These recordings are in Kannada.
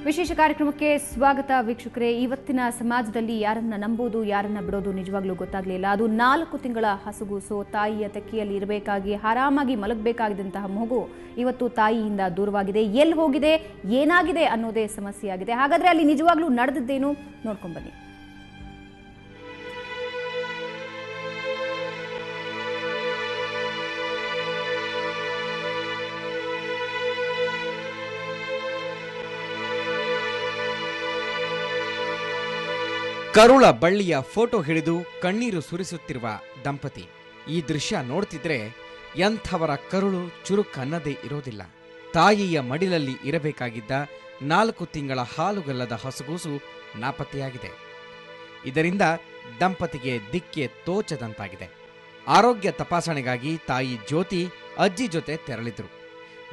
ವಿಶೇಷ ಕಾರ್ಯಕ್ರಮಕ್ಕೆ ಸ್ವಾಗತ ವೀಕ್ಷಕರೇ. ಇವತ್ತಿನ ಸಮಾಜದಲ್ಲಿ ಯಾರನ್ನ ನಂಬೋದು ಯಾರನ್ನ ಬಿಡೋದು ನಿಜವಾಗ್ಲೂ ಗೊತ್ತಾಗಲಿಲ್ಲ. ಅದು 4 ತಿಂಗಳ ಹಸುಗೂಸು ತಾಯಿಯ ತೆಕ್ಕೆಯಲ್ಲಿ ಇರಬೇಕಾಗಿ ಆರಾಮಾಗಿ ಮಲಗಬೇಕಾಗಿದ್ದಂತಹ ಮಗು ಇವತ್ತು ತಾಯಿಯಿಂದ ದೂರವಾಗಿದೆ. ಎಲ್ಲಿ ಹೋಗಿದೆ, ಏನಾಗಿದೆ ಅನ್ನೋದೇ ಸಮಸ್ಯೆಯಾಗಿದೆ. ಹಾಗಾದ್ರೆ ಅಲ್ಲಿ ನಿಜವಾಗ್ಲೂ ನಡೆದಿದ್ದೇನು ನೋಡ್ಕೊಂಡ್ಬನ್ನಿ. ಕರುಳ ಬಳ್ಳಿಯ ಫೋಟೋ ಹಿಡಿದು ಕಣ್ಣೀರು ಸುರಿಸುತ್ತಿರುವ ದಂಪತಿ. ಈ ದೃಶ್ಯ ನೋಡ್ತಿದ್ರೆ ಎಂಥವರ ಕರುಳು ಚುರುಕನ್ನದೇ ಇರೋದಿಲ್ಲ. ತಾಯಿಯ ಮಡಿಲಲ್ಲಿ ಇರಬೇಕಾಗಿದ್ದ 4 ತಿಂಗಳ ಹಾಲುಗಲ್ಲದ ಹಸುಗೂಸು ನಾಪತ್ತೆಯಾಗಿದೆ. ಇದರಿಂದ ದಂಪತಿಗೆ ದಿಕ್ಕೆ ತೋಚದಂತಾಗಿದೆ. ಆರೋಗ್ಯ ತಪಾಸಣೆಗಾಗಿ ತಾಯಿ ಜ್ಯೋತಿ ಅಜ್ಜಿ ಜೊತೆ ತೆರಳಿದ್ರು.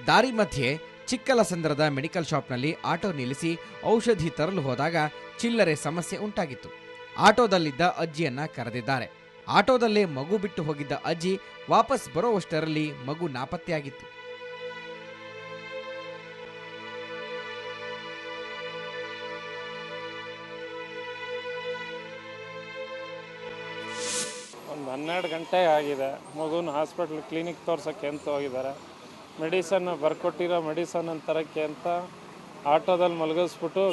ದಾರಿ ಮಧ್ಯೆ ಚಿಕ್ಕಲಸಂದ್ರದ ಮೆಡಿಕಲ್ ಶಾಪ್ನಲ್ಲಿ ಆಟೋ ನಿಲ್ಲಿಸಿ ಔಷಧಿ ತರಲು ಹೋದಾಗ ಚಿಲ್ಲರೆ ಸಮಸ್ಯೆ ಉಂಟಾಗಿತ್ತು. ಆಟೋದಲ್ಲಿದ್ದ ಅಜ್ಜಿಯನ್ನ ಕರೆದಿದ್ದಾರೆ. ಆಟೋದಲ್ಲೇ ಮಗು ಬಿಟ್ಟು ಹೋಗಿದ್ದ ಅಜ್ಜಿ ವಾಪಸ್ ಬರೋವಷ್ಟರಲ್ಲಿ ಮಗು ನಾಪತ್ತೆಯಾಗಿತ್ತು. ಒಂದು 12 ಗಂಟೆ ಆಗಿದೆ. ಮಗುನ ಹಾಸ್ಪಿಟ್ಲ್ ಕ್ಲಿನಿಕ್ ತೋರ್ಸೋಕ್ಕೆ ಅಂತ ಹೋಗಿದ್ದಾರೆ. ಮೆಡಿಸನ್ ಬರ್ಕೊಟ್ಟಿರೋ ಮೆಡಿಸನ್ ತರಕ್ಕೆ ಅಂತ ಆಟೋದಲ್ಲಿ ಮಲಗಿಸ್ಬಿಟ್ಟು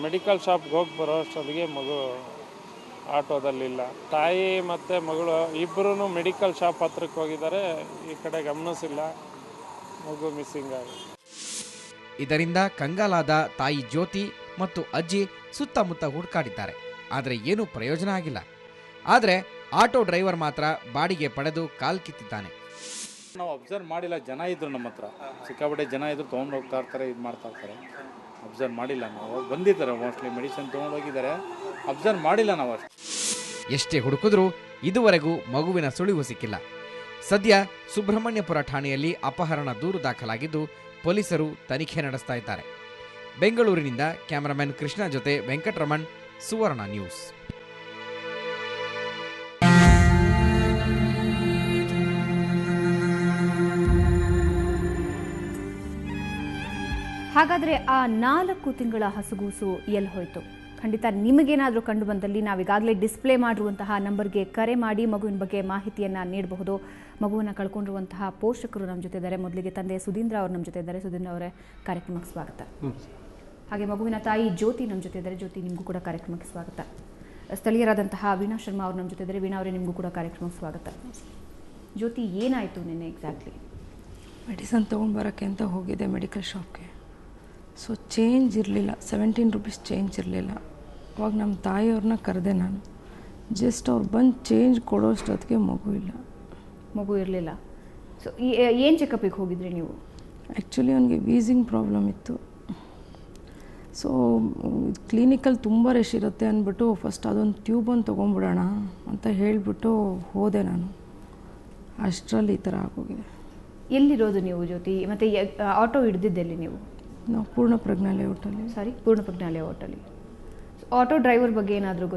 ಮೆಡಿಕಲ್ ಶಾಪ್ಗೆ ಹೋಗಿ ಬರೋ ಅಷ್ಟೊತ್ತಿಗೆ ಮಗು ಆಟೋದಲ್ಲಿಲ್ಲ. ತಾಯಿ ಮತ್ತು ಮಗಳು ಇಬ್ಬರೂ ಮೆಡಿಕಲ್ ಶಾಪ್ ಹತ್ರಕ್ಕೆ ಹೋಗಿದ್ದಾರೆ. ಈ ಕಡೆ ಗಮನಿಸಿಲ್ಲ, ಮಗು ಮಿಸ್ಸಿಂಗ್ ಆಗಿದೆ. ಇದರಿಂದ ಕಂಗಾಲಾದ ತಾಯಿ ಜ್ಯೋತಿ ಮತ್ತು ಅಜ್ಜಿ ಸುತ್ತಮುತ್ತ ಹುಡುಕಾಡಿದ್ದಾರೆ. ಆದರೆ ಏನೂ ಪ್ರಯೋಜನ ಆಗಿಲ್ಲ. ಆದರೆ ಆಟೋ ಡ್ರೈವರ್ ಮಾತ್ರ ಬಾಡಿಗೆ ಪಡೆದು ಕಾಲ್ ಕಿತ್ತಿದ್ದಾನೆ. ನಾವು ಅಬ್ಸರ್ವ್ ಮಾಡಿಲ್ಲ. ಜನ ಇದ್ರು ನಮ್ಮ ಹತ್ರ, ಸಿಕ್ಕಾಪಟ್ಟೆ ಜನ ಇದ್ರು, ತೊಗೊಂಡು ಹೋಗ್ತಾ ಇರ್ತಾರೆ, ಇದು ಮಾಡ್ತಾ ಇರ್ತಾರೆ. ಅಬ್ಸರ್ವ್ ಮಾಡಿಲ್ಲ ನಾವು. ಬಂದಿದ್ದಾರೆ ಮೋಸ್ಟ್ಲಿ ಮೆಡಿಸಿನ್ ತೊಗೊಂಡು ಹೋಗಿದ್ದಾರೆ, ಅಬ್ಸರ್ವ್ ಮಾಡಿಲ್ಲ ನಾವು. ಅಷ್ಟು ಎಷ್ಟೇ ಹುಡುಕಿದ್ರೂ ಇದುವರೆಗೂ ಮಗುವಿನ ಸುಳಿವು ಸಿಕ್ಕಿಲ್ಲ. ಸದ್ಯ ಸುಬ್ರಹ್ಮಣ್ಯಪುರ ಠಾಣೆಯಲ್ಲಿ ಅಪಹರಣ ದೂರು ದಾಖಲಾಗಿದ್ದು ಪೊಲೀಸರು ತನಿಖೆ ನಡೆಸ್ತಾ ಇದ್ದಾರೆ. ಬೆಂಗಳೂರಿನಿಂದ ಕ್ಯಾಮರಾಮನ್ ಕೃಷ್ಣ ಜೊತೆ ವೆಂಕಟರಮಣ್, ಸುವರ್ಣ ನ್ಯೂಸ್. ಹಾಗಾದರೆ ಆ 4 ತಿಂಗಳ ಹಸುಗೂಸು ಎಲ್ಲಿ ಹೋಯಿತು? ಖಂಡಿತ ನಿಮಗೇನಾದರೂ ಕಂಡು ಬಂದಲ್ಲಿ ನಾವೀಗಾಗಲೇ ಡಿಸ್ಪ್ಲೇ ಮಾಡಿರುವಂತಹ ನಂಬರ್ಗೆ ಕರೆ ಮಾಡಿ ಮಗುವಿನ ಬಗ್ಗೆ ಮಾಹಿತಿಯನ್ನು ನೀಡಬಹುದು. ಮಗುವನ್ನು ಕಳ್ಕೊಂಡಿರುವಂತಹ ಪೋಷಕರು ನಮ್ಮ ಜೊತೆ ಇದ್ದಾರೆ. ಮೊದಲಿಗೆ ತಂದೆ ಸುಧೀಂದ್ರ ಅವರು ನಮ್ಮ ಜೊತೆ ಇದ್ದಾರೆ. ಸುಧೀಂದ್ರ ಅವರೇ, ಕಾರ್ಯಕ್ರಮಕ್ಕೆ ಸ್ವಾಗತ. ಹಾಗೆ ಮಗುವಿನ ತಾಯಿ ಜ್ಯೋತಿ ನಮ್ಮ ಜೊತೆ ಇದ್ದಾರೆ. ಜ್ಯೋತಿ, ನಿಮಗೂ ಕೂಡ ಕಾರ್ಯಕ್ರಮಕ್ಕೆ ಸ್ವಾಗತ. ಸ್ಥಳೀಯರಾದಂತಹ ವೀಣಾ ಶರ್ಮಾ ಅವರು ನಮ್ಮ ಜೊತೆ ಇದ್ದಾರೆ. ವೀಣಾ ಅವರೇ, ನಿಮಗೂ ಕೂಡ ಕಾರ್ಯಕ್ರಮಕ್ಕೆ ಸ್ವಾಗತ. ಜ್ಯೋತಿ, ಏನಾಯಿತು ನಿನ್ನೆ ಎಕ್ಸಾಕ್ಟ್ಲಿ? ಮೆಡಿಸನ್ ತೊಗೊಂಡು ಬರೋಕ್ಕೆ ಅಂತ ಹೋಗಿದೆ ಮೆಡಿಕಲ್ ಶಾಪ್ಗೆ. ಸೊ ಚೇಂಜ್ ಇರಲಿಲ್ಲ, 17 ರೂಪೀಸ್ ಚೇಂಜ್ ಇರಲಿಲ್ಲ. ಅವಾಗ ನಮ್ಮ ತಾಯಿಯವ್ರನ್ನ ಕರೆದೆ ನಾನು. ಜಸ್ಟ್ ಅವ್ರು ಬಂದು ಚೇಂಜ್ ಕೊಡೋಷ್ಟೊತ್ತಿಗೆ ಮಗು ಇರಲಿಲ್ಲ. ಸೊ ಏನು ಚೆಕಪ್ಪಿಗೆ ಹೋಗಿದ್ರಿ ನೀವು? ಆ್ಯಕ್ಚುಲಿ ಅವನಿಗೆ ವೀಸಿಂಗ್ ಪ್ರಾಬ್ಲಮ್ ಇತ್ತು. ಸೊ ಕ್ಲಿನಿಕಲ್ಲಿ ತುಂಬ ರಶ್ ಇರುತ್ತೆ ಅಂದ್ಬಿಟ್ಟು ಫಸ್ಟ್ ಅದೊಂದು ಟ್ಯೂಬನ್ನು ತೊಗೊಂಡ್ಬಿಡೋಣ ಅಂತ ಹೇಳಿಬಿಟ್ಟು ಹೋದೆ ನಾನು. ಅಷ್ಟರಲ್ಲಿ ಈ ಥರ ಆಗೋಗಿದೆ. ಎಲ್ಲಿರೋದು ನೀವು ಜ್ಯೋತಿ? ಮತ್ತು ಆಟೋ ಹಿಡ್ದಿದ್ದೆಲ್ಲಿ ನೀವು? ನಾವು ಪೂರ್ಣಪ್ರಜ್ಞಾ ಲೇಔಟಲ್ಲಿ. ಪೂರ್ಣಪ್ರಜ್ಞಾ ಲೇಔಟಲ್ಲಿ. ಆಟೋ ಡ್ರೈವರ್ ಬಗ್ಗೆ ಏನಾದರೂ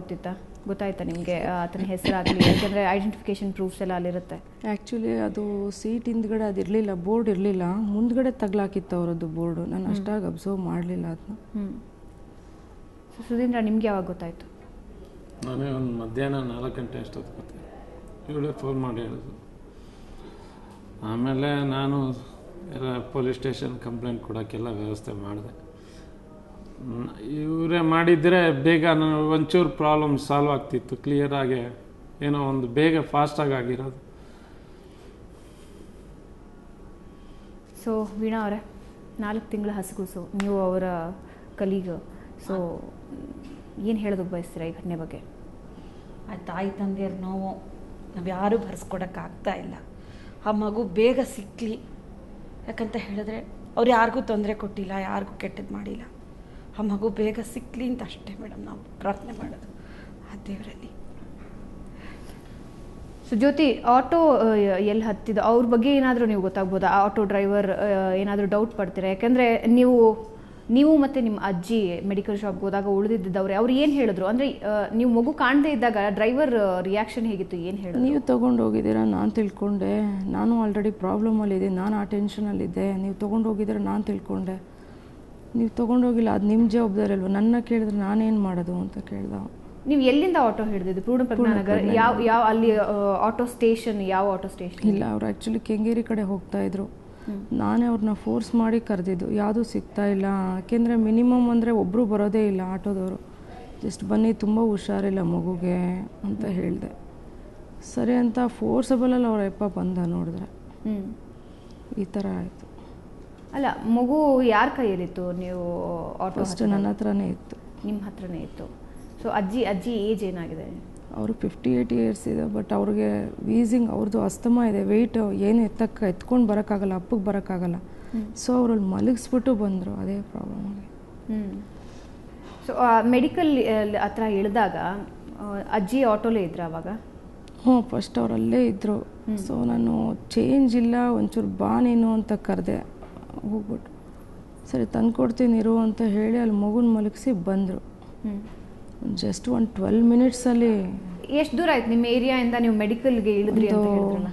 ಗೊತ್ತಾಯ್ತಾ ನಿಮಗೆ? ಆತನ ಹೆಸರಾಗಲಿ, ಯಾಕೆಂದರೆ ಐಡೆಂಟಿಫಿಕೇಷನ್ ಪ್ರೂಫ್ಸ್ ಎಲ್ಲ ಅಲ್ಲಿರುತ್ತೆ. ಆ್ಯಕ್ಚುಲಿ ಅದು ಸೀಟ್ ಹಿಂದ್ಗಡೆ ಅದು ಇರಲಿಲ್ಲ, ಬೋರ್ಡ್ ಇರಲಿಲ್ಲ. ಮುಂದ್ಗಡೆ ತಗ್ಲಾಕಿತ್ತು ಅವರದ್ದು ಬೋರ್ಡು. ನಾನು ಅಷ್ಟಾಗಿ ಅಬ್ಸರ್ವ್ ಮಾಡಲಿಲ್ಲ ಅದನ್ನ. ಸುಧೀಂದ್ರ, ನಿಮ್ಗೆ ಯಾವಾಗ ಗೊತ್ತಾಯಿತು? ನಾನೇ ಒಂದು ಮಧ್ಯಾಹ್ನ 4 ಗಂಟೆ ಅಷ್ಟೊತ್ತು ಗೊತ್ತಾಯ್ತು. ಇವಳೇ ಫೋನ್ ಮಾಡಿ ಹೇಳಿದ್ರು. ಆಮೇಲೆ ನಾನು ಎಲ್ಲ ಪೊಲೀಸ್ ಸ್ಟೇಷನ್ ಕಂಪ್ಲೇಂಟ್ ಕೊಡೋಕ್ಕೆಲ್ಲ ವ್ಯವಸ್ಥೆ ಮಾಡಿದೆ. ಇವರೇ ಮಾಡಿದರೆ ಬೇಗ ನಾನು ಒಂಚೂರು ಪ್ರಾಬ್ಲಮ್ ಸಾಲ್ವ್ ಆಗ್ತಿತ್ತು, ಕ್ಲಿಯರಾಗಿ ಏನೋ ಒಂದು ಬೇಗ ಫಾಸ್ಟಾಗಿ ಆಗಿರೋದು. ಸೊ ವೀಣಾ ಅವರೇ, 4 ತಿಂಗಳ ಹಸುಗೂಸು, ನೀವು ಅವರ ಕಲೀಗ್. ಸೊ ಏನು ಹೇಳೋದಕ್ಕೆ ಬಯಸ್ತೀರಾ ಈ ಘಟನೆ ಬಗ್ಗೆ? ಆ ತಾಯಿ ತಂದೆಯರ ನೋವು ನಾವು ಯಾರೂ ಭರಿಸ್ಕೊಡೋಕ್ಕಾಗ್ತಾ ಇಲ್ಲ. ಆ ಮಗು ಬೇಗ ಸಿಕ್ಕಲಿ, ಯಾಕಂತ ಹೇಳಿದ್ರೆ ಅವ್ರು ಯಾರಿಗೂ ತೊಂದರೆ ಕೊಟ್ಟಿಲ್ಲ, ಯಾರಿಗೂ ಕೆಟ್ಟದ್ದು ಮಾಡಿಲ್ಲ. ಆ ಮಗು ಬೇಗ ಸಿಕ್ಕಲಿ ಅಂತ ಅಷ್ಟೇ ಮೇಡಮ್ ನಾವು ಪ್ರಾರ್ಥನೆ ಮಾಡೋದು ಆ ದೇವರಲ್ಲಿ. ಸೊ ಜ್ಯೋತಿ, ಆಟೋ ಎಲ್ಲಿ ಹತ್ತಿದ ಅವ್ರ ಬಗ್ಗೆ ಏನಾದರೂ ನೀವು ಗೊತ್ತಾಗ್ಬೋದಾ? ಆಟೋ ಡ್ರೈವರ್ ಏನಾದರೂ ಡೌಟ್ ಪಡ್ತೀರಾ? ಯಾಕೆಂದರೆ ನೀವು ಮತ್ತು ನಿಮ್ಮ ಅಜ್ಜಿ ಮೆಡಿಕಲ್ ಶಾಪ್ಗೆ ಹೋದಾಗ ಉಳಿದಿದ್ದವ್ರೆ, ಅವ್ರು ಏನು ಹೇಳಿದ್ರು? ಅಂದರೆ ನೀವು ಮಗು ಕಾಣದೇ ಇದ್ದಾಗ ಡ್ರೈವರ್ ರಿಯಾಕ್ಷನ್ ಹೇಗಿತ್ತು, ಏನು ಹೇಳಿದ್ರು? ನೀವು ತೊಗೊಂಡು ಹೋಗಿದ್ದೀರಾ ನಾನು ತಿಳ್ಕೊಂಡೆ, ನಾನು ಆಲ್ರೆಡಿ ಪ್ರಾಬ್ಲಮಲ್ಲಿದ್ದೆ, ನಾನು ಆ ಟೆನ್ಷನಲ್ಲಿದ್ದೆ, ನೀವು ತೊಗೊಂಡು ಹೋಗಿದ್ದೀರಾ ನಾನು ತಿಳ್ಕೊಂಡೆ. ನೀವು ತೊಗೊಂಡೋಗಿಲ್ಲ, ಅದು ನಿಮ್ಮ ಜವಾಬ್ದಾರಿ ಅಲ್ವ, ನನ್ನ ಕೇಳಿದ್ರೆ ನಾನೇನು ಮಾಡೋದು ಅಂತ ಕೇಳ್ದ. ನೀವು ಎಲ್ಲಿಂದ ಆಟೋ ಹಿಡಿದಿದ್ದು? ಪೂರ್ಣ ಪ್ರಜ್ಞಾನಗರ್ ಯಾವ ಅಲ್ಲಿ ಆಟೋ ಸ್ಟೇಷನ್, ಯಾವ ಆಟೋ ಸ್ಟೇಷನ್? ಇಲ್ಲ, ಅವ್ರು ಆ್ಯಕ್ಚುಲಿ ಕೆಂಗೇರಿ ಕಡೆ ಹೋಗ್ತಾಯಿದ್ರು. ನಾನೇ ಅವ್ರನ್ನ ಫೋರ್ಸ್ ಮಾಡಿ ಕರೆದಿದ್ದು, ಯಾವುದೂ ಸಿಗ್ತಾ ಇಲ್ಲ. ಯಾಕೆಂದರೆ ಮಿನಿಮಮ್ ಅಂದರೆ ಒಬ್ಬರು ಬರೋದೇ ಇಲ್ಲ ಆಟೋದವರು. ಜಸ್ಟ್ ಬನ್ನಿ, ತುಂಬ ಹುಷಾರಿಲ್ಲ ಮಗುಗೆ ಅಂತ ಹೇಳಿದೆ. ಸರಿ ಅಂತ ಫೋರ್ಸಬಲಲ್ಲಿ ಅವ್ರ ಅಪ್ಪ ಬಂದ, ನೋಡಿದ್ರೆ ಈ ಥರ ಆಯಿತು. ಅಲ್ಲ, ಮಗು ಯಾರ ಕೈಯಲ್ಲಿತ್ತು? ನೀವು ಆಟೋ ಫಸ್ಟ್ ನನ್ನ ಹತ್ರನೇ ಇತ್ತು. ನಿಮ್ಮ ಹತ್ರನೇ ಇತ್ತು. ಸೊ ಅಜ್ಜಿ ಏಜ್ ಏನಾಗಿದೆ? ಅವರು 58 ಇಯರ್ಸ್ ಇದೆ. ಬಟ್ ಅವ್ರಿಗೆ ವೀಸಿಂಗ್, ಅವ್ರದ್ದು ಅಸ್ತಮಾ ಇದೆ. ವೆಯ್ಟ್ ಏನು ಎತ್ಕೊಂಡು ಬರೋಕ್ಕಾಗಲ್ಲ, ಅಪ್ಪಗೆ ಬರೋಕ್ಕಾಗಲ್ಲ. ಸೊ ಅವ್ರಲ್ಲಿ ಮಲಗಿಸ್ಬಿಟ್ಟು ಬಂದರು, ಅದೇ ಪ್ರಾಬ್ಲಮ್ ಆಗಿ. ಸೊ ಮೆಡಿಕಲ್ ಹತ್ರ ಇಳಿದಾಗ ಅಜ್ಜಿ ಆಟೋಲೇ ಇದ್ರ ಅವಾಗ? ಹ್ಞೂ, ಫಸ್ಟ್ ಅವ್ರು ಅಲ್ಲೇ ಇದ್ದರು. ಸೊ ನಾನು ಚೇಂಜ್ ಇಲ್ಲ, ಒಂಚೂರು ಬಾ ನೀನು ಅಂತ ಕರೆದೆ. ಹೋಗ್ಬಿಟ್ಟು ಸರಿ ತಂದ್ಕೊಡ್ತೀನಿ ಇರು ಅಂತ ಹೇಳಿ ಅಲ್ಲಿ ಮಗುನ ಮಲಗಿಸಿ ಬಂದರು. ಜಸ್ಟ್ ಒಂದು 12 ಮಿನಿಟ್ಸಲ್ಲಿ. ಎಷ್ಟು ದೂರ ಆಯ್ತು ನಿಮ್ಮ ಏರಿಯಾಯಿಂದ ನೀವು ಮೆಡಿಕಲ್ಗೆ ಇಳಿದ್ರಿ ಅಂತ ಹೇಳಿದ್ರಲ್ಲ?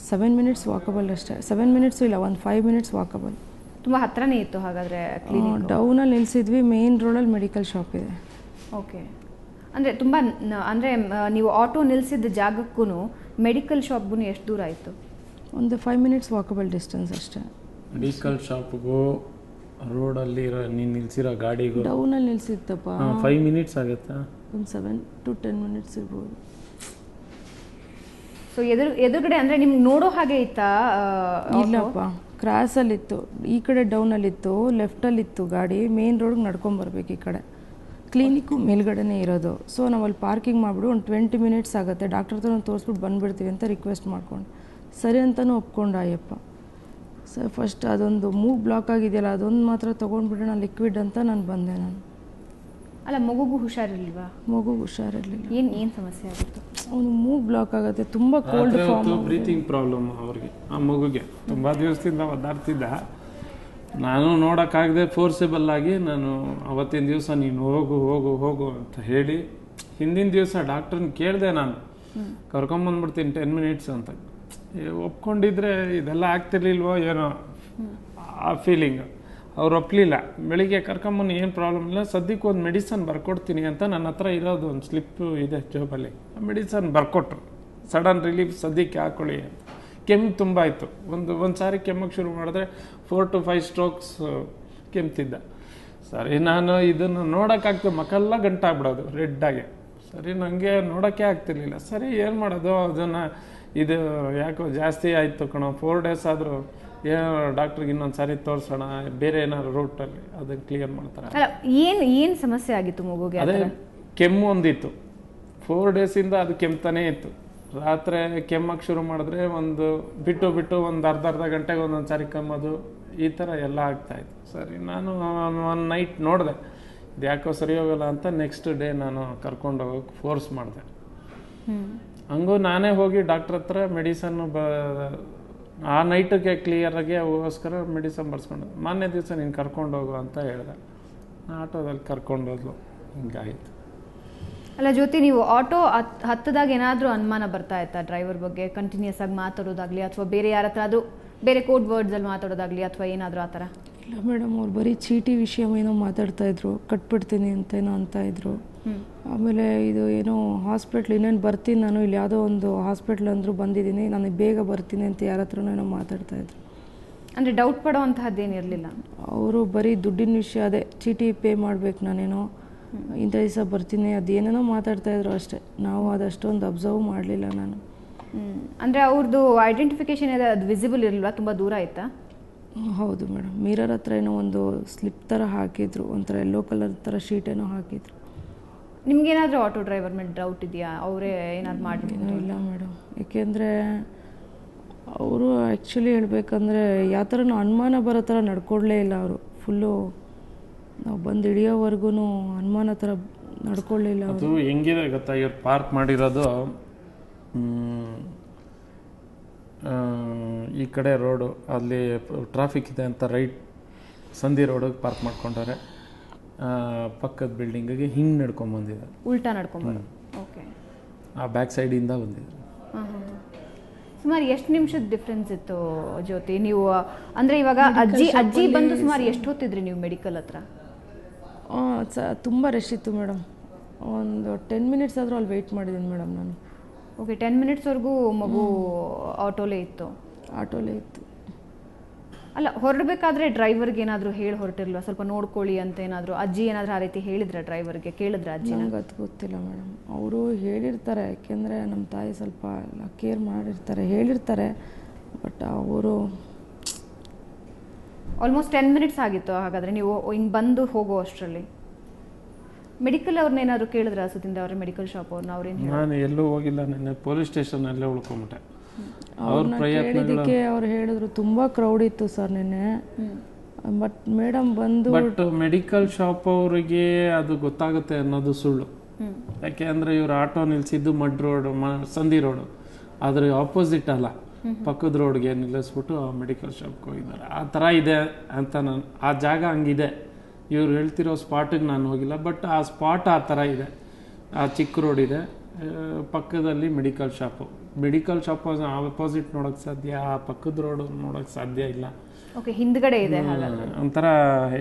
7 ಮಿನಿಟ್ಸ್ ವಾಕಬಲ್ ಅಷ್ಟೇ. 7 ಮಿನಿಟ್ಸು ಇಲ್ಲ, ಒಂದು 5 ಮಿನಿಟ್ಸ್ ವಾಕಬಲ್. ತುಂಬ ಹತ್ರನೇ ಇತ್ತು ಹಾಗಾದರೆ ಕ್ಲಿನಿಕ್? ಡೌನಲ್ಲಿ ನಿಲ್ಲಿಸಿದ್ವಿ, ಮೇನ್ ರೋಡಲ್ಲಿ ಮೆಡಿಕಲ್ ಶಾಪ್ ಇದೆ. ಓಕೆ. ಅಂದರೆ ತುಂಬ ಅಂದರೆ ನೀವು ಆಟೋ ನಿಲ್ಲಿಸಿದ ಜಾಗಕ್ಕೂ ಮೆಡಿಕಲ್ ಶಾಪ್ಗೂ ಎಷ್ಟು ದೂರ ಆಯಿತು? ಒಂದು 5 ಮಿನಿಟ್ಸ್ ವಾಕಬಲ್ ಡಿಸ್ಟೆನ್ಸ್ ಅಷ್ಟೇ. ಮೆಡಿಕಲ್ ಶಾಪ್ಗೂ ರೋಡಲ್ಲಿ ನೀನು ನಿಲ್ಸಿರೋ ಗಾಡಿಗೂ ಡೌನಲ್ಲಿ ನಿಲ್ಸಿತ್ತಪ್ಪ. 5 ಮಿನಿಟ್ಸ್ ಆಗುತ್ತಾ? ಒಂದು 7 to 10 ಮಿನಿಟ್ಸ್ ಇರ್ಬೋದು. ಸೊ ಎದುರುಗಡೆ ಅಂದರೆ ನಿಮ್ಗೆ ನೋಡೋ ಹಾಗೆ ಇತ್ತಾ? ಇಲ್ಲಪ್ಪ, ಕ್ರಾಸಲ್ಲಿತ್ತು. ಈ ಕಡೆ ಡೌನಲ್ಲಿತ್ತು, ಲೆಫ್ಟಲ್ಲಿತ್ತು ಗಾಡಿ. ಮೇನ್ ರೋಡ್ಗೆ ನಡ್ಕೊಂಬರ್ಬೇಕು ಈ ಕಡೆ. ಕ್ಲಿನಿಕ್ಕು ಮೇಲ್ಗಡೆನೇ ಇರೋದು. ಸೊ ನಾವು ಅಲ್ಲಿ ಪಾರ್ಕಿಂಗ್ ಮಾಡಿಬಿಟ್ಟು ಒಂದು 20 ಮಿನಿಟ್ಸ್ ಆಗುತ್ತೆ, ಡಾಕ್ಟರ್ ಹತ್ರ ತೋರಿಸ್ಬಿಟ್ಟು ಬಂದುಬಿಡ್ತೀವಿ ಅಂತ ರಿಕ್ವೆಸ್ಟ್ ಮಾಡ್ಕೊಂಡು ಸರಿ ಅಂತಲೂ ಒಪ್ಕೊಂಡ ಅಯ್ಯಪ್ಪ. ಸರ್ ಫಸ್ಟ್ ಅದೊಂದು ಮೂಗ್ ಬ್ಲಾಕ್ ಆಗಿದೆಯಲ್ಲ, ಅದೊಂದು ಮಾತ್ರ ತೊಗೊಂಡ್ಬಿಡೋಣ ಲಿಕ್ವಿಡ್ ಅಂತ ನಾನು ಬಂದೆ. ನಾನು ಅಲ್ಲ, ಮಗುಗೂ ಹುಷಾರಿರ್ಲಿಲ್ವಾ? ಮಗು ಹುಷಾರಿರಲಿಲ್ಲ. ಏನು ಸಮಸ್ಯೆ ಆಗಿತ್ತು? ಅವನು ಮೂಗ್ ಬ್ಲಾಕ್ ಆಗುತ್ತೆ, ತುಂಬ ಕೋಲ್ಡ್ ಫಾರ್ಮ್, ಬ್ರೀತಿಂಗ್ ಪ್ರಾಬ್ಲಮ್ ಅವ್ರಿಗೆ. ಆ ಮಗುಗೆ ತುಂಬ ದಿವಸದಿಂದ ಒದ್ದಾಡ್ತಿದ್ದ. ನಾನು ನೋಡೋಕ್ಕಾಗದೆ ಫೋರ್ಸೆಬಲ್ ಆಗಿ ನಾನು ಅವತ್ತಿನ ದಿವಸ ನೀನು ಹೋಗು ಹೋಗು ಹೋಗು ಅಂತ ಹೇಳಿ, ಹಿಂದಿನ ದಿವಸ ಡಾಕ್ಟ್ರನ್ನ ಕೇಳಿದೆ ನಾನು, ಕರ್ಕೊಂಬಂದ್ಬಿಡ್ತೀನಿ 10 ಮಿನಿಟ್ಸ್ ಅಂತ. ಒಪ್ಕೊಂಡಿದ್ರೆ ಇದೆಲ್ಲ ಆಗ್ತಿರ್ಲಿಲ್ವೋ ಏನೋ ಆ ಫೀಲಿಂಗ್. ಅವ್ರು ಒಪ್ಪಲಿಲ್ಲ. ಬೆಳಿಗ್ಗೆ ಕರ್ಕೊಂಬಂದು ಏನು ಪ್ರಾಬ್ಲಮ್ ಇಲ್ಲ, ಸದ್ಯಕ್ಕೆ ಒಂದು ಮೆಡಿಸನ್ ಬರ್ಕೊಡ್ತೀನಿ ಅಂತ ನನ್ನ ಹತ್ರ ಇರೋದು ಒಂದು ಸ್ಲಿಪ್ಪು ಇದೆ ಜೋಬಲ್ಲಿ. ಆ ಮೆಡಿಸನ್ ಬರ್ಕೊಟ್ರು, ಸಡನ್ ರಿಲೀಫ್ ಸದ್ಯಕ್ಕೆ ಹಾಕೊಳ್ಳಿ ಅಂತ. ಕೆಮ್ಮು ತುಂಬ ಆಯಿತು. ಒಂದು ಸಾರಿ ಕೆಮ್ಮಕ್ಕೆ ಶುರು ಮಾಡಿದ್ರೆ 4 to 5 ಸ್ಟ್ರೋಕ್ಸ್ ಕೆಮ್ತಿದ್ದ. ಸರಿ, ನಾನು ಇದನ್ನು ನೋಡೋಕ್ಕಾಗ್ತದೆ, ಮಕ್ಕೆಲ್ಲ ಗಂಟಾಗ್ಬಿಡೋದು ರೆಡ್ಡಾಗೆ. ಸರಿ, ನನಗೆ ನೋಡೋಕ್ಕೆ ಆಗ್ತಿರ್ಲಿಲ್ಲ. ಸರಿ, ಏನು ಮಾಡೋದು, ಅದನ್ನು ಇದು ಯಾಕೋ ಜಾಸ್ತಿ ಆಯಿತು ಕಣೋ, 4 ಡೇಸ್ ಆದರೂ ಏನೋ ಡಾಕ್ಟ್ರಿಗೆ ಇನ್ನೊಂದು ಸಾರಿ ತೋರಿಸೋಣ, ಬೇರೆ ಏನಾದ್ರು ರೂಟಲ್ಲಿ ಅದನ್ನು ಕ್ಲಿಯರ್ ಮಾಡ್ತಾರೆ. ಏನು ಸಮಸ್ಯೆ ಆಗಿತ್ತು ಮಗುಗೆ? ಅದೇ ಕೆಮ್ಮು ಒಂದಿತ್ತು, 4 ಡೇಸಿಂದ ಅದು ಕೆಮ್ತಾನೇ ಇತ್ತು. ರಾತ್ರಿ ಕೆಮ್ಮಕ್ಕೆ ಶುರು ಮಾಡಿದ್ರೆ ಒಂದು ಬಿಟ್ಟು ಒಂದು ಅರ್ಧ ಗಂಟೆಗೆ ಒಂದೊಂದು ಸಾರಿ ಕೆಮ್ಮೋದು, ಈ ಥರ ಎಲ್ಲ ಆಗ್ತಾಯಿತ್ತು. ಸರಿ, ನಾನು ಒಂದು ನೈಟ್ ನೋಡಿದೆ, ಇದು ಯಾಕೋ ಸರಿ ಹೋಗಲ್ಲ ಅಂತ. ನೆಕ್ಸ್ಟ್ ಡೇ ನಾನು ಕರ್ಕೊಂಡು ಹೋಗೋಕೆ ಫೋರ್ಸ್ ಮಾಡಿದೆ. ಹಂಗೂ ನಾನೇ ಹೋಗಿ ಡಾಕ್ಟ್ರ್ ಹತ್ರ ಮೆಡಿಸನ್ನು ಆ ನೈಟಿಗೆ ಕ್ಲಿಯರಾಗಿ ಅವಗೋಸ್ಕರ ಮೆಡಿಸನ್ ಬರ್ಸ್ಕೊಂಡು, ಮಾನ್ಯ ದಿವಸ ನೀನು ಕರ್ಕೊಂಡು ಹೋಗು ಅಂತ ಹೇಳಿದೆ. ಆಟೋದಲ್ಲಿ ಕರ್ಕೊಂಡು ಹೋದ್ಲು, ಹಿಂಗಾಯಿತು. ಅಲ್ಲ ಜ್ಯೋತಿ, ನೀವು ಆಟೋ ಹತ್ತದಾಗ ಏನಾದರೂ ಅನುಮಾನ ಬರ್ತಾ ಇತ್ತಾ ಡ್ರೈವರ್ ಬಗ್ಗೆ? ಕಂಟಿನ್ಯೂಸ್ ಆಗಿ ಮಾತಾಡೋದಾಗಲಿ, ಅಥವಾ ಬೇರೆ ಯಾರ ಹತ್ರ ಅದು ಬೇರೆ ಕೋಡ್ ವರ್ಡ್ಸಲ್ಲಿ ಮಾತಾಡೋದಾಗಲಿ, ಅಥವಾ ಏನಾದರೂ ಆ ಥರ? ಇಲ್ಲ ಮೇಡಮ್, ಅವ್ರು ಬರೀ ಚೀಟಿ ವಿಷಯ ಏನೋ ಮಾತಾಡ್ತಾಯಿದ್ರು, ಕಟ್ಬಿಡ್ತೀನಿ ಅಂತೇನೋ ಅಂತಾಯಿದ್ರು. ಆಮೇಲೆ ಇದು ಏನೋ ಹಾಸ್ಪಿಟ್ಲ್ ಇನ್ನೇನು ಬರ್ತೀನಿ ನಾನು, ಇಲ್ಲಿ ಯಾವುದೋ ಒಂದು ಹಾಸ್ಪಿಟ್ಲ್ ಅಂದರೂ ಬಂದಿದ್ದೀನಿ, ನಾನು ಬೇಗ ಬರ್ತೀನಿ ಅಂತ ಯಾರ ಹತ್ರನೋ ಏನೋ ಮಾತಾಡ್ತಾಯಿದ್ರು. ಅಂದರೆ ಡೌಟ್ ಪಡೋ ಅಂತಹದ್ದೇನಿರಲಿಲ್ಲ? ಅವರು ಬರೀ ದುಡ್ಡಿನ ವಿಷಯ, ಅದೇ ಚೀಟಿ ಪೇ ಮಾಡಬೇಕು ನಾನೇನೋ, ಇಂಥ ದಿವಸ ಬರ್ತೀನಿ, ಅದೇನೇನೋ ಮಾತಾಡ್ತಾಯಿದ್ರು ಅಷ್ಟೇ. ನಾವು ಅದಷ್ಟೊಂದು ಅಬ್ಸರ್ವ್ ಮಾಡಲಿಲ್ಲ ನಾನು. ಅಂದರೆ ಅವ್ರದ್ದು ಐಡೆಂಟಿಫಿಕೇಷನ್ ಇದೆ, ಅದು ವಿಸಿಬಲ್ ಇರಲಿಲ್ಲ, ತುಂಬ ದೂರ ಆಯಿತಾ? ಹೌದು ಮೇಡಮ್, ಮಿರರ್ ಹತ್ರ ಏನೋ ಒಂದು ಸ್ಲಿಪ್ ಥರ ಹಾಕಿದ್ರು, ಒಂಥರ ಯೆಲ್ಲೋ ಕಲರ್ ಥರ ಶೀಟ್ ಏನೋ ಹಾಕಿದ್ರು. ನಿಮ್ಗೇನಾದರೂ ಆಟೋ ಡ್ರೈವರ್ ಮೇಲೆ ಡೌಟ್ ಇದೆಯಾ? ಅವರೇ ಏನಾದ್ರು ಮಾಡಿದ್ರು? ಇಲ್ಲ ಮೇಡಮ್, ಏಕೆಂದರೆ ಅವರು ಆ್ಯಕ್ಚುಲಿ ಹೇಳ್ಬೇಕಂದ್ರೆ ಯಾವ ಥರನೂ ಅನುಮಾನ ಬರೋ ಥರ ನಡ್ಕೊಡ್ಲೇ ಇಲ್ಲ ಅವರು. ಫುಲ್ಲು ನಾವು ಬಂದು ಹಿಡಿಯೋವರೆಗೂ ಅನುಮಾನ ಥರ ನಡ್ಕೊಳ್ಳಿಲ್ಲ. ಅದು ಹೆಂಗಿದೆ ಗೊತ್ತಾ, ಇವ್ರು ಪಾರ್ಕ್ ಮಾಡಿರೋದು ಈ ಕಡೆ ರೋಡು, ಅಲ್ಲಿ ಟ್ರಾಫಿಕ್ ಇದೆ ಅಂತ ರೈಟ್ ಸಂಧಿ ರೋಡಿಗೆ ಪಾರ್ಕ್ ಮಾಡ್ಕೊಂಡಾರೆ. ಪಕ್ಕದ ಬಿಲ್ಡಿಂಗಿಗೆ ಹಿಂಗೆ ನಡ್ಕೊಂಬಂದಿದ್ದಾರೆ, ಉಲ್ಟಾ ನಡ್ಕೊಂಬಂದು. ಓಕೆ, ಆ ಬ್ಯಾಕ್ ಸೈಡಿಂದ ಬಂದಿದ್ದಾರೆ. ಸುಮಾರು ಎಷ್ಟು ನಿಮಿಷದ ಡಿಫ್ರೆನ್ಸ್ ಇತ್ತು ಜ್ಯೋತಿ? ನೀವು ಅಂದರೆ ಇವಾಗ ಅಜ್ಜಿ ಬಂದು ಸುಮಾರು ಎಷ್ಟು ಹೊತ್ತಿದ್ರಿ ನೀವು ಮೆಡಿಕಲ್ ಹತ್ರ? ತುಂಬ ರಶ್ ಇತ್ತು ಮೇಡಮ್. ಒಂದು 10 ಮಿನಿಟ್ಸ್ ಆದರೂ ಅಲ್ಲಿ ವೆಯ್ಟ್ ಮಾಡಿದ್ದೀನಿ ಮೇಡಮ್ ನಾನು. ಓಕೆ, 10 ಮಿನಿಟ್ಸ್ವರೆಗೂ ಮಗು ಆಟೋಲೇ ಇತ್ತು? ಆಟೋಲೇ ಇತ್ತು. ಅಲ್ಲ, ಹೊರಡಬೇಕಾದ್ರೆ ಡ್ರೈವರ್ಗೆ ಏನಾದರೂ ಹೇಳಿ ಹೊರಟಿರ್ಲಿಲ್ಲ ಸ್ವಲ್ಪ ನೋಡ್ಕೊಳ್ಳಿ ಅಂತ ಏನಾದರೂ? ಅಜ್ಜಿ ಏನಾದರೂ ಆ ರೀತಿ ಹೇಳಿದ್ರ ಡ್ರೈವರ್ಗೆ? ಕೇಳಿದ್ರ ಅಜ್ಜಿ? ನಂಗೆ ಅದು ಗೊತ್ತಿಲ್ಲ ಮೇಡಮ್. ಅವರು ಹೇಳಿರ್ತಾರೆ, ಯಾಕೆಂದರೆ ನಮ್ಮ ತಾಯಿ ಸ್ವಲ್ಪ ಎಲ್ಲ ಕೇರ್ ಮಾಡಿರ್ತಾರೆ, ಹೇಳಿರ್ತಾರೆ. ಬಟ್ ಅವರು ಆಲ್ಮೋಸ್ಟ್ 10 ಮಿನಿಟ್ಸ್ ಆಗಿತ್ತು ಹಾಗಾದರೆ ನೀವು ಹಿಂಗೆ ಬಂದು ಹೋಗೋ ಅಷ್ಟರಲ್ಲಿ? ಮೆಡಿಕಲ್ ಅವ್ರನ್ನೇನಾದ್ರು ಕೇಳಿದ್ರ ಸುದಿಂದ ಅವ್ರ ಮೆಡಿಕಲ್ ಶಾಪ್ ಅವ್ರನ್ನ? ಅವ್ರೇನು? ನಾನು ಎಲ್ಲೂ ಹೋಗಿಲ್ಲ, ನೆನ್ನೆ ಪೊಲೀಸ್ ಸ್ಟೇಷನಲ್ಲೇ ಉಳ್ಕೊಂಬಿಟ್ಟೆ. ಕೇಳಿದ್ದಕ್ಕೆ ಅವ್ರು ಹೇಳಿದ್ರು ತುಂಬ ಕ್ರೌಡ್ ಇತ್ತು ಸರ್ ನಿನ್ನೆ. ಬಟ್ ಮೇಡಮ್ ಬಂದು ಬಟ್ ಮೆಡಿಕಲ್ ಶಾಪ್ ಅವರಿಗೆ ಅದು ಗೊತ್ತಾಗುತ್ತೆ ಅನ್ನೋದು ಸುಳ್ಳು. ಯಾಕೆ ಅಂದರೆ ಇವ್ರು ಆಟೋ ನಿಲ್ಸಿದ್ದು ಮಡ್ ರೋಡ್, ಸಂಧಿ ರೋಡು, ಅದ್ರ ಆಪೋಸಿಟ್ ಅಲ್ಲ, ಪಕ್ಕದ ರೋಡ್ಗೆ ನಿಲ್ಲಿಸ್ಬಿಟ್ಟು ಮೆಡಿಕಲ್ ಶಾಪ್ಗೆ ಹೋಗಿದ್ದಾರೆ. ಆ ಥರ ಇದೆ ಅಂತ ನಾನು, ಆ ಜಾಗ ಹಂಗಿದೆ. ಇವ್ರು ಹೇಳ್ತಿರೋ ಸ್ಪಾಟಿಗೆ ನಾನು ಹೋಗಿಲ್ಲ, ಬಟ್ ಆ ಸ್ಪಾಟ್ ಆ ಥರ ಇದೆ. ಆ ಚಿಕ್ಕ ರೋಡ್ ಇದೆ, ಪಕ್ಕದಲ್ಲಿ medical shop. Medical shop opposite ನೋಡೋಕ್ಕೆ ಸಾಧ್ಯ, ಆ ಪಕ್ಕದ ರೋಡ್ ನೋಡೋಕ್ಕೆ ಸಾಧ್ಯ ಇಲ್ಲ. ಓಕೆ, ಹಿಂದ್ಗಡೆ ಇದೆ ಒಂಥರ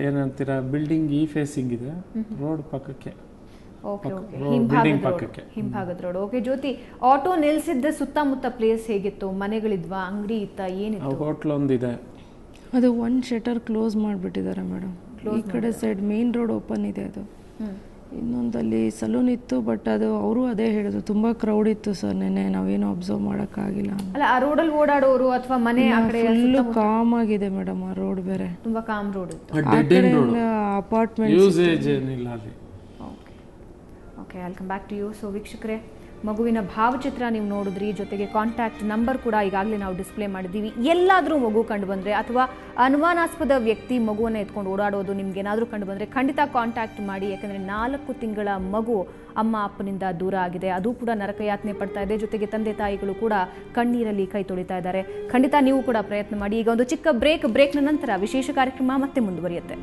ಏನಂತೀರ, ಬಿಲ್ಡಿಂಗ್ ಈ ಫೇಸಿಂಗ್ ಇದೆ, ರೋಡ್ ಪಕ್ಕಕ್ಕೆ. ಓಕೆ ಓಕೆ, ಪಕ್ಕಕ್ಕೆ ಹಿಂಭಾಗದ ರೋಡ್. ಓಕೆ ಜ್ಯೋತಿ, ಆಟೋ ನಿಲ್ಸಿದ್ದ ಸುತ್ತಮುತ್ತ ಪ್ಲೇಸ್ ಹೇಗಿತ್ತು? ಮನೆಗಳಿದ್ವಾ, ಅಂಗಡಿ ಇತ್ತ, ಏನಿತ್ತು? ಹೋಟ್ಲ್ ಒಂದಿದೆ, ಅದು ಒಂದು ಶಟರ್ ಕ್ಲೋಸ್ ಮಾಡಿಬಿಟ್ಟಿದ್ದಾರೆ ಮೇಡಮ್. ಈ ಕಡೆ ಸೈಡ್ ಮೇನ್ ರೋಡ್ ಓಪನ್ ಇದೆ, ಅದು ಇನ್ನೊಂದಲ್ಲಿ ಸಲೂನ್ ಇತ್ತು. ಬಟ್ ಅದು ಅವರು ಅದೇ ಹೇಳಿದ್ರು, ತುಂಬ ಕ್ರೌಡ್ ಇತ್ತು ಸರ್ ನೆನ್ನೆ, ನಾವೇನು ಅಬ್ಸರ್ವ್ ಮಾಡೋಕ್ಕಾಗಿಲ್ಲ. ಅಲ್ಲ, ಆ ರೋಡಲ್ಲಿ ಓಡಾಡೋರು ಅಥವಾ ಮನೆ ಆ ಕಡೆ ಫುಲ್ಲು ಕಾಮ್ ಆಗಿದೆ ಮೇಡಮ್. ಆ ರೋಡ್ ಬೇರೆ ತುಂಬಾ ಕಾಮ್ ರೋಡ್ ಇತ್ತು. ಅಪಾರ್ಟ್ಮೆಂಟ್ ಯೂಸೇಜ್ ಏನಿಲ್ಲ ಅಲ್ಲಿ. Okay, welcome back to you. So ವೀಕ್ಷಕರೇ, ಮಗುವಿನ ಭಾವಚಿತ್ರ ನೀವು ನೋಡಿದ್ರಿ, ಜೊತೆಗೆ ಕಾಂಟ್ಯಾಕ್ಟ್ ನಂಬರ್ ಕೂಡ ಈಗಾಗಲೇ ನಾವು ಡಿಸ್ಪ್ಲೇ ಮಾಡಿದ್ದೀವಿ. ಎಲ್ಲಾದರೂ ಮಗು ಕಂಡು ಬಂದರೆ ಅಥವಾ ಅನುಮಾನಾಸ್ಪದ ವ್ಯಕ್ತಿ ಮಗುವನ್ನು ಎತ್ಕೊಂಡು ಓಡಾಡೋದು ನಿಮ್ಗೇನಾದರೂ ಕಂಡು ಬಂದರೆ ಖಂಡಿತ ಕಾಂಟ್ಯಾಕ್ಟ್ ಮಾಡಿ. ಯಾಕಂದರೆ 4 ತಿಂಗಳ ಮಗು ಅಮ್ಮ ಅಪ್ಪನಿಂದ ದೂರ ಆಗಿದೆ, ಅದು ಕೂಡ ನರಕಯಾತನೆ ಪಡ್ತಾ ಇದೆ. ಜೊತೆಗೆ ತಂದೆ ತಾಯಿಗಳು ಕೂಡ ಕಣ್ಣೀರಲ್ಲಿ ಕೈ ತೊಳಿತಾ ಇದ್ದಾರೆ. ಖಂಡಿತ ನೀವು ಕೂಡ ಪ್ರಯತ್ನ ಮಾಡಿ. ಈಗ ಒಂದು ಚಿಕ್ಕ ಬ್ರೇಕ್ನ ನಂತರ ವಿಶೇಷ ಕಾರ್ಯಕ್ರಮ ಮತ್ತೆ ಮುಂದುವರಿಯುತ್ತೆ.